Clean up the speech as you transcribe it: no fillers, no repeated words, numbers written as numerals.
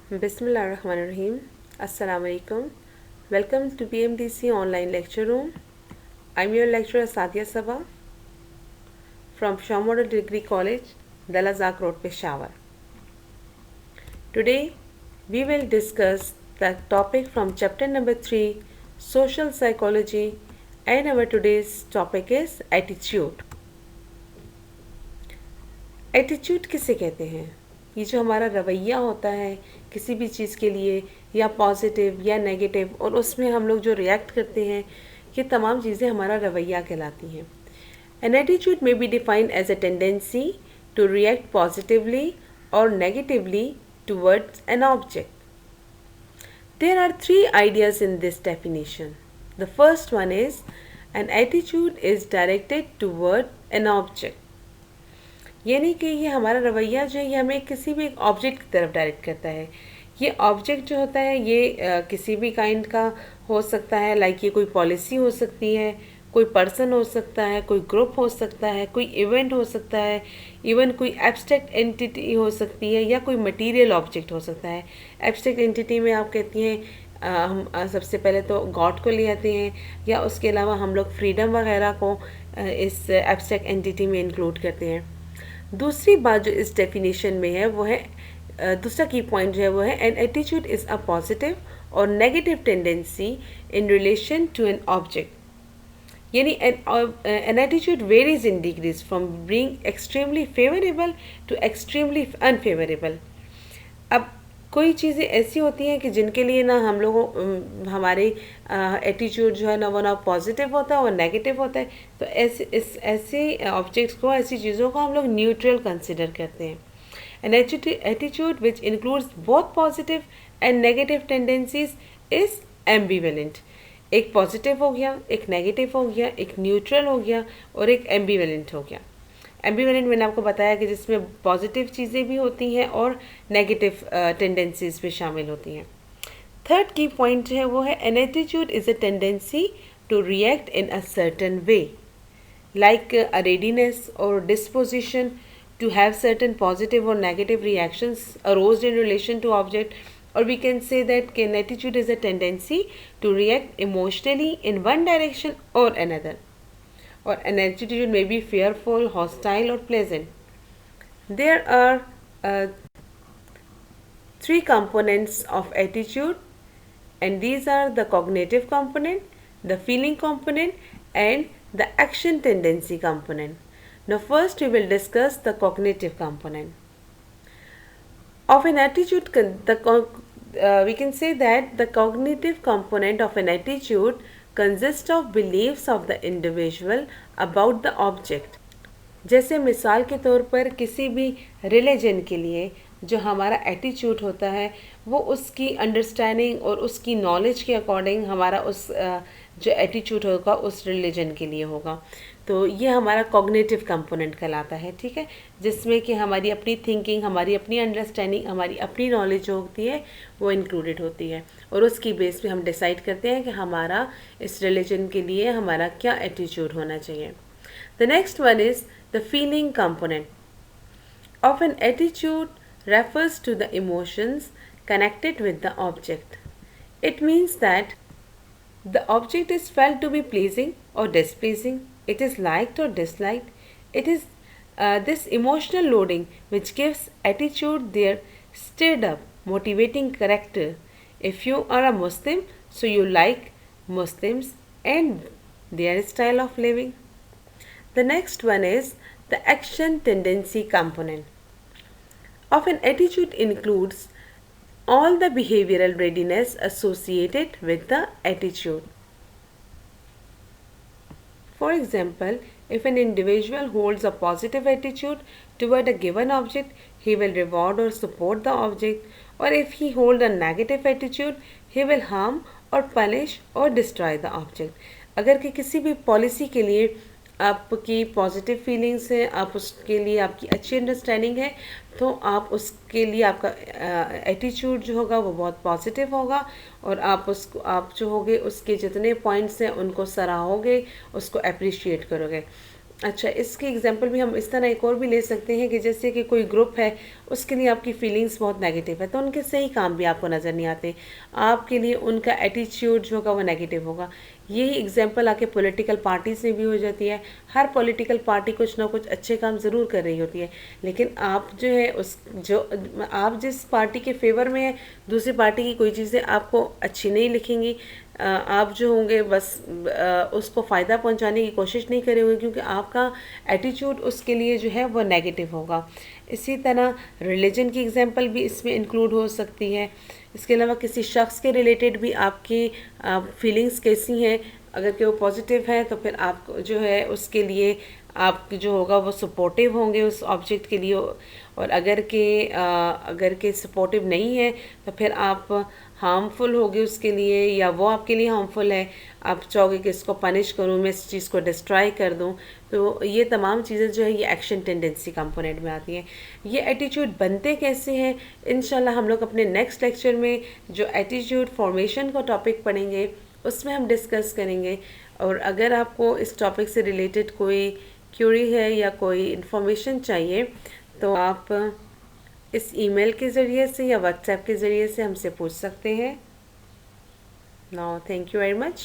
Bismillahirrahmanirrahim. Assalamu alaikum. Welcome to PMDC online lecture room. I'm your lecturer Sadia Sabah from Shaw Model Degree College, Dalazak Road, Peshawar. Today we will discuss the topic from chapter number 3, Social Psychology, and our today's topic is attitude. Attitude किसे कहते हैं? ये जो हमारा रवैया होता है किसी भी चीज़ के लिए, या पॉजिटिव या नेगेटिव, और उसमें हम लोग जो रिएक्ट करते हैं, ये तमाम चीज़ें हमारा रवैया कहलाती हैं. An attitude may be defined as a tendency to react positively और negatively towards an object. There are 3 ideas in this definition. The first one is an attitude is directed toward an object. यानी कि ये हमारा रवैया जो है ये हमें किसी भी एक ऑब्जेक्ट की तरफ डायरेक्ट करता है. ये ऑब्जेक्ट जो होता है ये किसी भी काइंड का हो सकता है, लाइक ये कोई पॉलिसी हो सकती है, कोई पर्सन हो सकता है, कोई ग्रुप हो सकता है, कोई इवेंट हो सकता है, इवन कोई एब्स्ट्रैक्ट एंटिटी हो सकती है, या कोई मटेरियल ऑब्जेक्ट हो सकता है. एब्स्ट्रैक्ट एंटिटी में आप कहती हैं हम सबसे पहले तो गॉड को ले आते हैं, या उसके अलावा हम लोग फ्रीडम वगैरह को इस एब्स्ट्रैक्ट एंटिटी में इंक्लूड करते हैं. दूसरी बात जो इस डेफिनेशन में है वो है, दूसरा की पॉइंट जो है वो है, an attitude is a positive और negative tendency in relation to an object. यानी an attitude varies in degrees from being extremely favourable to extremely unfavourable. अब कोई चीज़ें ऐसी होती हैं कि जिनके लिए ना हम लोगों हमारे एटीट्यूड जो है ना वो ना पॉजिटिव होता है और नेगेटिव होता है. तो ऐसे ऑब्जेक्ट्स को, ऐसी चीज़ों को हम लोग न्यूट्रल कंसिडर करते हैं. An attitude which includes both positive and negative tendencies is ambivalent. एक पॉजिटिव हो गया, एक नेगेटिव हो गया, एक न्यूट्रल हो गया और एक एम्बिवेलेंट हो गया. एम्बिवेलेंट मैंने आपको बताया कि जिसमें पॉजिटिव चीज़ें भी होती हैं और नेगेटिव टेंडेंसीज भी शामिल होती हैं. थर्ड की पॉइंट है वो है, an attitude is a tendency to react in a certain way, like a readiness और disposition to have certain positive or negative reactions arose in relation to object, or we can say that an attitude is a tendency to react emotionally in one direction or another, or an attitude may be fearful, hostile or pleasant. There are 3 components of attitude, and these are the cognitive component, the feeling component and the action tendency component. Now first we will discuss the cognitive component of an attitude. We can say that the cognitive component of an attitude consists of beliefs of the individual about the object. जैसे मिसाल के तौर पर किसी भी religion के लिए जो हमारा एटीट्यूड होता है वो उसकी अंडरस्टैंडिंग और उसकी नॉलेज के अकॉर्डिंग हमारा उस जो एटीट्यूड होगा उस रिलीजन के लिए होगा. तो ये हमारा कॉग्निटिव कंपोनेंट कहलाता है. ठीक है, जिसमें कि हमारी अपनी थिंकिंग, हमारी अपनी अंडरस्टैंडिंग, हमारी अपनी नॉलेज जो होती है वो इंक्लूडेड होती है, और उसकी बेस पे हम डिसाइड करते हैं कि हमारा इस रिलीजन के लिए हमारा क्या एटीट्यूड होना चाहिए. The next one is the feeling component of an attitude refers to the emotions connected with the object. It means that the object is felt to be pleasing or displeasing, it is liked or disliked. It is this emotional loading which gives attitude their stirred up, motivating character. If you are a Muslim, so you like Muslims and their style of living. The next one is the action tendency component of an attitude includes all the behavioral readiness associated with the attitude. For example, if an individual holds a positive attitude toward a given object, he will reward or support the object, or if he holds a negative attitude, he will harm or punish or destroy the object. अगर कि किसी भी policy के लिए आपकी positive feelings हैं, आप उसके लिए आपकी अच्छी अंडरस्टैंडिंग है, तो आप उसके लिए आपका एटीट्यूड जो होगा वो बहुत पॉजिटिव होगा, और आप जो होगे उसके जितने पॉइंट्स हैं उनको सराहोगे, उसको अप्रिशिएट करोगे. अच्छा, इसकी एग्जांपल भी हम इस तरह एक और भी ले सकते हैं कि जैसे कि कोई ग्रुप है, उसके लिए आपकी फीलिंग्स बहुत नेगेटिव है, तो उनके सही काम भी आपको नज़र नहीं आते। आपके लिए उनका एटीट्यूड जो होगा वो नेगेटिव होगा। यही एग्जांपल आके पॉलिटिकल पार्टीज़ में भी हो जाती है। हर पॉलिटिकल पार्टी कुछ ना कुछ अच्छे काम ज़रूर कर रही होती है, लेकिन आप जो है आप जिस पार्टी के फेवर में है, दूसरी पार्टी की कोई चीज़ें आपको अच्छी नहीं लिखेंगी। आप जो होंगे बस उसको फ़ायदा पहुंचाने की कोशिश नहीं करे हुए, क्योंकि आपका एटीट्यूड उसके लिए जो है वो नेगेटिव होगा। इसी तरह रिलीजन की एग्जांपल भी इसमें इंक्लूड हो सकती है। इसके अलावा किसी शख्स के रिलेटेड भी आपकी फीलिंग्स कैसी हैं, अगर कि वो पॉजिटिव है तो फिर आप जो है उसके लिए आप जो होगा वो सपोर्टिव होंगे उस ऑब्जेक्ट के लिए, और अगर के सपोर्टिव नहीं है तो फिर आप हार्मफुल होगे उसके लिए, या वो आपके लिए हार्मफुल है, आप चाहोगे कि इसको पनिश करूँ, मैं इस चीज़ को डिस्ट्रॉय कर दूँ। तो ये तमाम चीज़ें जो है ये एक्शन टेंडेंसी कंपोनेंट में आती हैं। ये एटीट्यूड बनते कैसे हैं, इंशाल्लाह हम लोग अपने नेक्स्ट लेक्चर में जो एटीट्यूड फॉर्मेशन का टॉपिक पढ़ेंगे उसमें हम डिस्कस करेंगे। और अगर आपको इस टॉपिक से रिलेटेड कोई क्यूरी है या कोई इन्फॉर्मेशन चाहिए तो आप इस ईमेल के ज़रिए से या व्हाट्सएप के ज़रिए से हमसे पूछ सकते हैं। Now thank you very much.